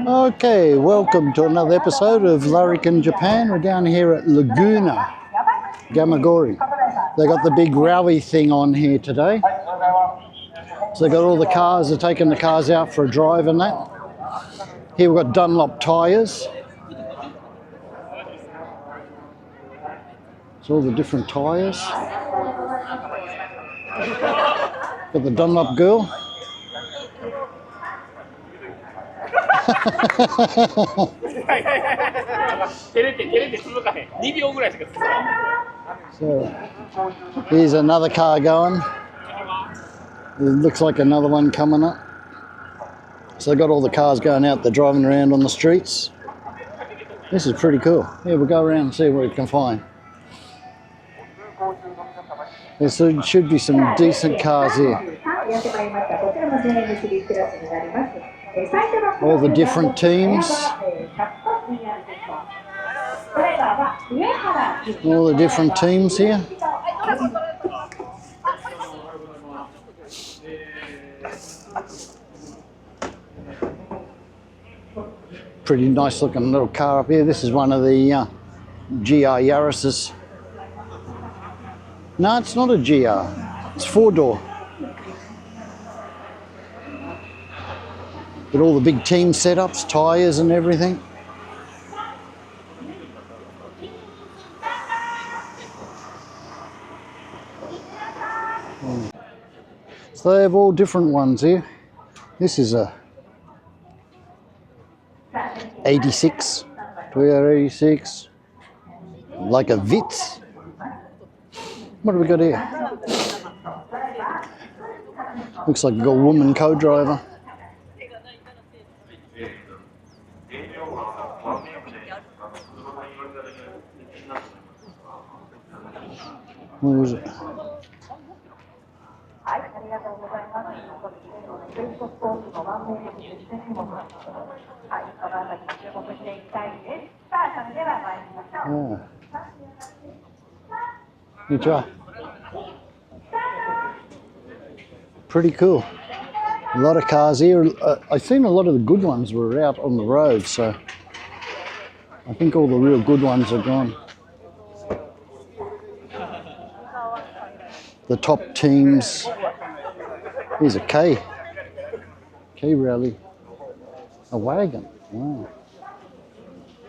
Okay, welcome to another episode of Rally Japan. We're down here at Laguna, Gamagori. They got the big rally thing on here today. So they got all the cars, they're taking the cars out for a drive and that. Here we've got Dunlop tyres. It's all the different tyres. Got the Dunlop girl. So here's another car going. It looks like another one coming up. So they got all the cars going out, they're driving around on the streets. This is pretty cool. Yeah, we'll go around and see what we can find. There should be some decent cars here. All the different teams. All the different teams here. Pretty nice looking little car up here. This is one of the GR Yarises. No, it's not a GR. It's four-door. Got all the big team setups, tyres and everything. So they have all different ones here. This is a 86, Toyota 86, like a Vitz. What have we got here? Looks like we've got a woman co-driver. What was it? You try. Pretty cool. A lot of cars here. I've seen a lot of the good ones were out on the road, so I think all the real good ones are gone. The top teams. Here's a K Rally. A wagon. Wow.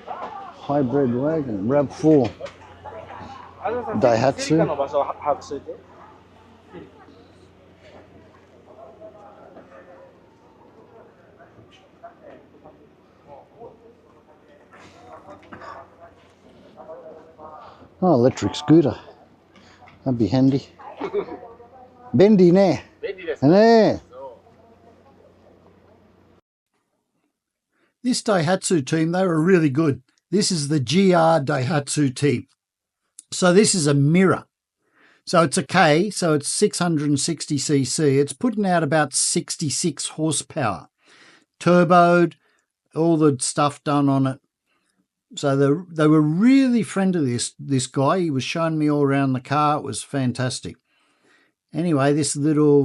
Hybrid wagon. RAV4. Daihatsu. Oh, electric scooter. That'd be handy. Bendy ne. Ne. This Daihatsu team, they were really good. This is the GR Daihatsu team. So this is a mirror. So it's a K, so it's 660cc. It's putting out about 66 horsepower. Turboed, all the stuff done on it. So they were really friendly, this guy. He was showing me all around the car. It was fantastic. Anyway, this little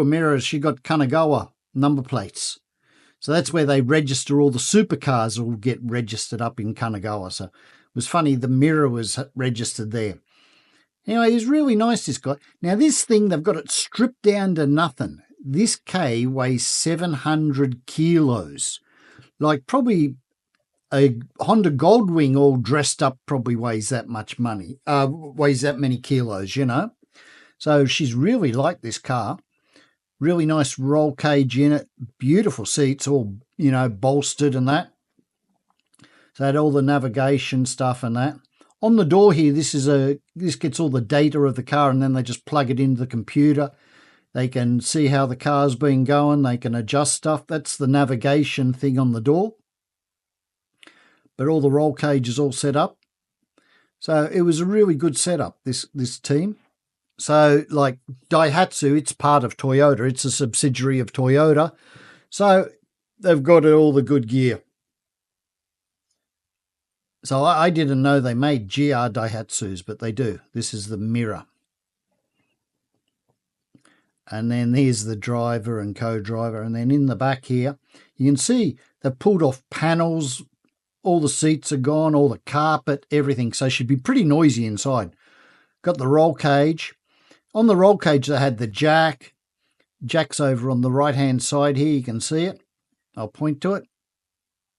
mirror, she got Kanagawa number plates. So that's where they register all the supercars will get registered up in Kanagawa. So it was funny, the mirror was registered there. Anyway, he's really nice, this guy. Now, this thing, they've got it stripped down to nothing. This K weighs 700 kilos. Like probably a Honda Goldwing all dressed up probably weighs that much money, weighs that many kilos, you know. So she's really like this car. Really nice roll cage in it. Beautiful seats, all, you know, bolstered and that. So had all the navigation stuff and that. On the door here, this gets all the data of the car, and then they just plug it into the computer. They can see how the car's been going. They can adjust stuff. That's the navigation thing on the door. But all the roll cage is all set up. So it was a really good setup, this team. So like Daihatsu, it's part of Toyota. It's a subsidiary of Toyota. So they've got all the good gear. So I didn't know they made GR Daihatsus, but they do. This is the mirror. And then there's the driver and co-driver. And then in the back here, you can see they've pulled off panels. All the seats are gone, all the carpet, everything. So it should be pretty noisy inside. Got the roll cage. On the roll cage, they had the jack. Jack's over on the right-hand side here. You can see it. I'll point to it.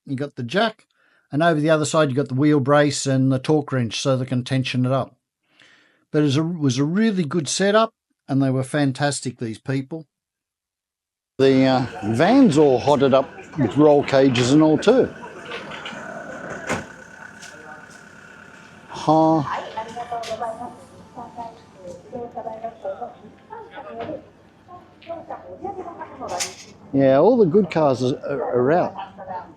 You got the jack. And over the other side, you got the wheel brace and the torque wrench so they can tension it up. But it was a really good setup, and they were fantastic, these people. The van's all hotted up with roll cages and all too. Huh. Yeah, all the good cars are out.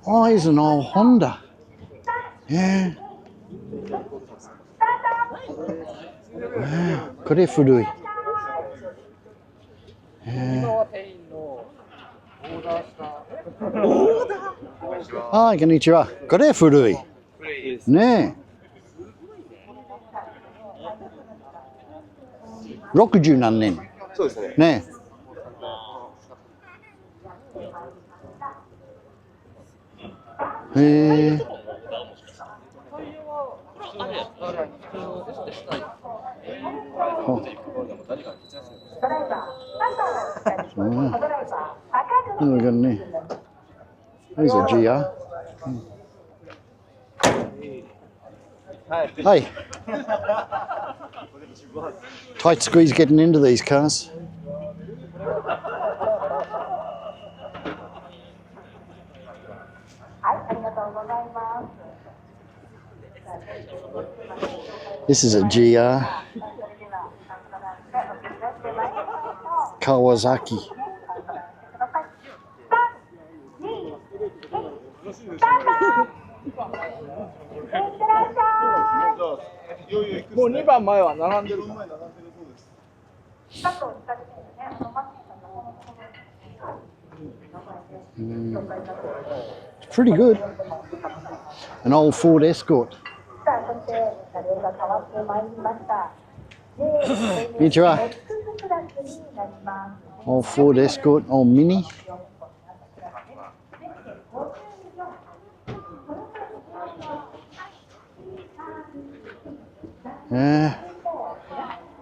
Oh, here's an old Honda. Yeah. Wow, これ古い。はい、こんにちは。これ古い。ねえ。60何年。そうですね。ねえ。へえ。Look at me. There's a GR. Hey. Tight squeeze getting into these cars. This is a GR. Kawasaki. It's pretty good. An old Ford Escort. Old Ford Escort, old Mini.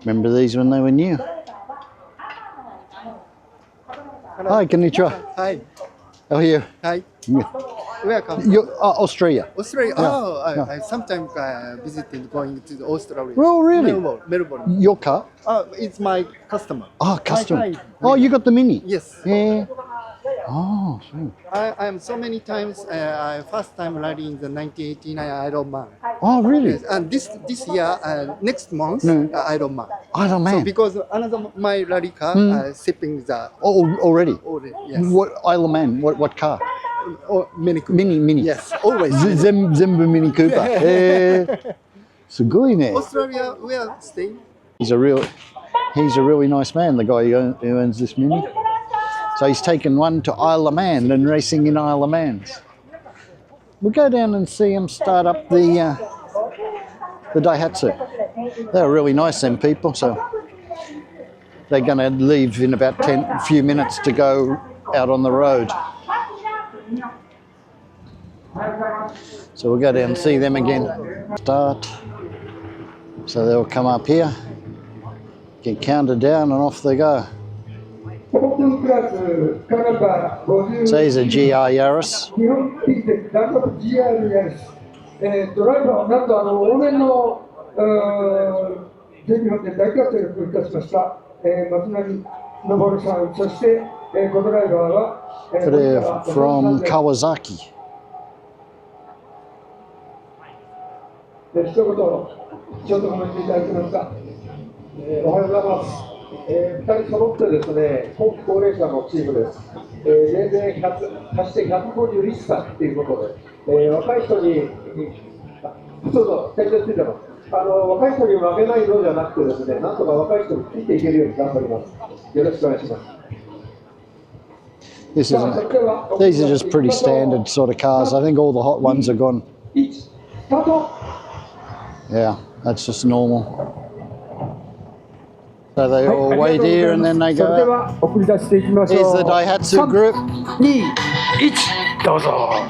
Remember these when they were new? Hi, konnichiwa. Hi. How are you? Hi. Welcome. You're Australia. Australia. Yeah. Oh, I sometimes visited going to Australia. Oh, really? Melbourne. Your car? It's my customer. Oh, customer. My client. Oh, you got the Mini? Yes. Yeah. Oh, sweet. I am so many times. First time rallying the 1989 Ironman. Oh, really? Yes. And this year, next month, No. Ironman. Iron Man. So because another my rally car shipping the Oh, already? yes. What Isle of Man? What car? Mini Cooper. Mini. Yes, always. Zembu Mini Cooper. すごいね。 Australia, we are staying. He's a really nice man, the guy who owns this Mini. So he's taken one to Isle of Man and racing in Isle of Mans. We'll go down and see him start up the Daihatsu. They're really nice, them people. So they're going to leave in about a few minutes to go out on the road. So we'll go down and see them again. Start. So they'll come up here, get counted down, and off they go. So here's a GR Yaris. ドライバーはなんと往年の全日本で大活躍いたしました松成昇さん、そしてコドライバーは They're from Kawasaki. 一言、ちょっとコメントいただけますか。おはようございます。2人揃ってですね、後期高齢者のチームです。年齢足して151歳ということで、若い人に、そうそう、体調ついてます。若い人に負けないのじゃなくてですね、なんとか若い人についていけるように頑張ります。よろしくお願いします。These are just pretty standard sort of cars. I think all the hot ones are gone. Yeah, that's just normal. So they all wait here and then they go out. Here's the Daihatsu group. 2、1、どうぞ。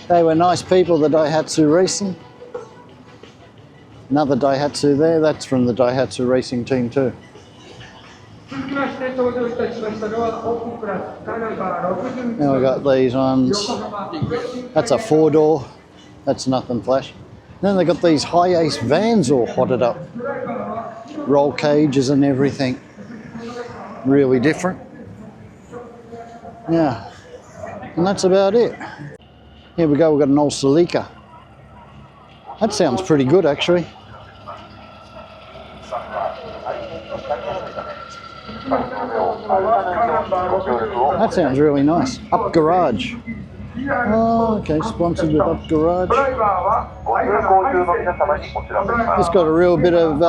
They were nice people, the Daihatsu Racing. Another Daihatsu there, that's from the Daihatsu Racing team too. 続きまして登場いたしましたのはオープンクラスカナダ60 Now we got these ones. That's a 4-door. That's nothing flash. Then they got these hiatus vans all hotted up. Roll cages and everything. Really different. Yeah. And that's about it. Here we go, we've got an old Celica. That sounds pretty good actually. That sounds really nice. Up Garage. Oh, okay, sponsored with Up Garage. It's got a real bit of,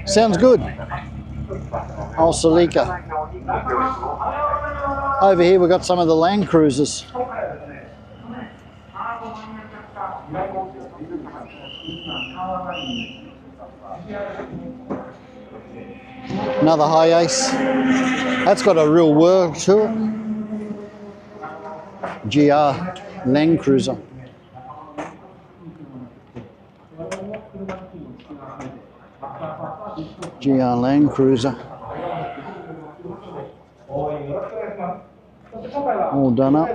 sounds good. Old Celica. Over here we've got some of the Land Cruisers. Another hiatus. That's got a real whir to it. GR Land Cruiser. GR Land Cruiser. All done up.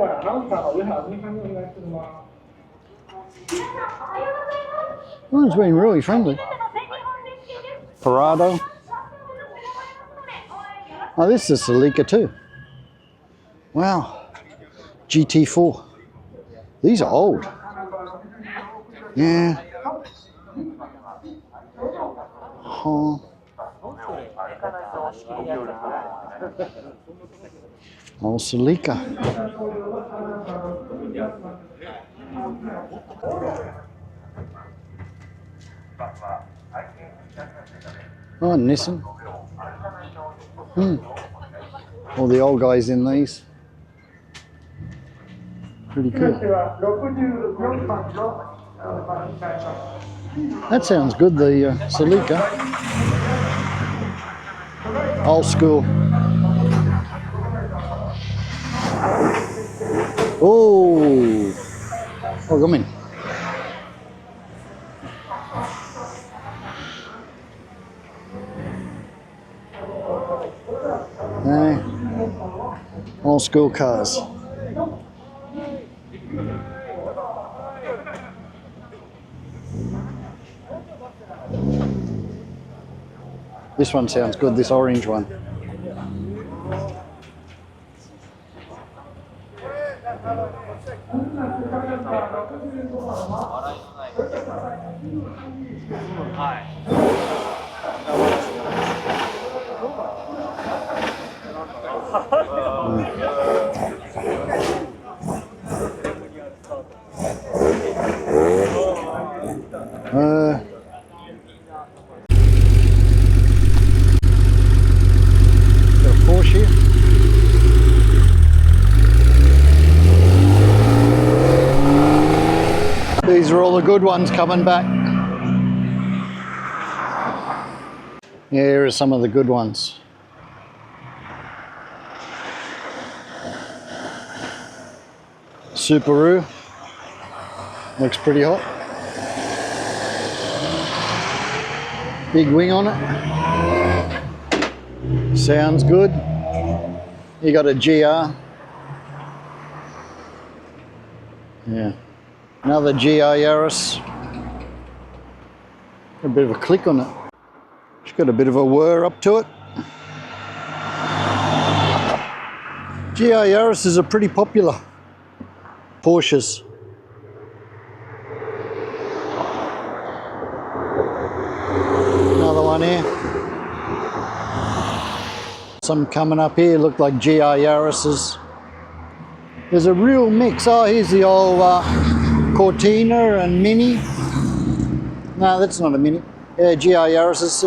Oh, it's been really friendly. Parado. Oh, this is Celica too. Wow. GT4. These are old. Yeah. Huh. Old Celica. Oh, Nissan. All the old guys in these. Pretty cool. That sounds good, the Celica. Old school. Oh, oh, come in. Old school cars. This one sounds good, this orange one. These are all the good ones coming back. Yeah, here are some of the good ones. Subaru. Looks pretty hot. Big wing on it. Sounds good. You got a GR. Yeah. Another GR Yaris. A bit of a click on it. It's got a bit of a whir up to it. GR Yaris are pretty popular. Porsches. Another one here. Some coming up here look like GR Yarises. There's a real mix. Oh, here's the old Cortina and Mini. No, that's not a Mini. Yeah, GR Yarises.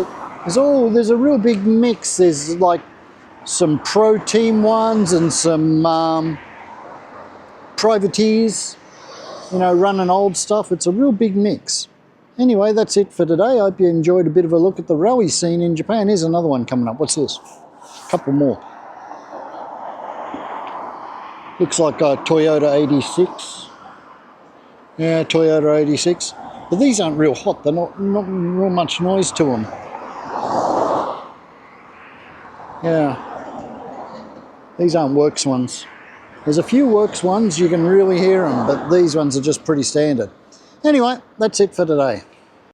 There's a real big mix. There's like some pro team ones and some privateers, you know, running old stuff. It's a real big mix. Anyway, that's it for today. I hope you enjoyed a bit of a look at the rally scene in Japan. Here's another one coming up. What's this? A couple more. Looks like a Toyota 86. Yeah, Toyota 86. But these aren't real hot. They're not real much noise to them. Yeah. These aren't works ones. There's a few works ones, you can really hear them, but these ones are just pretty standard. Anyway, that's it for today.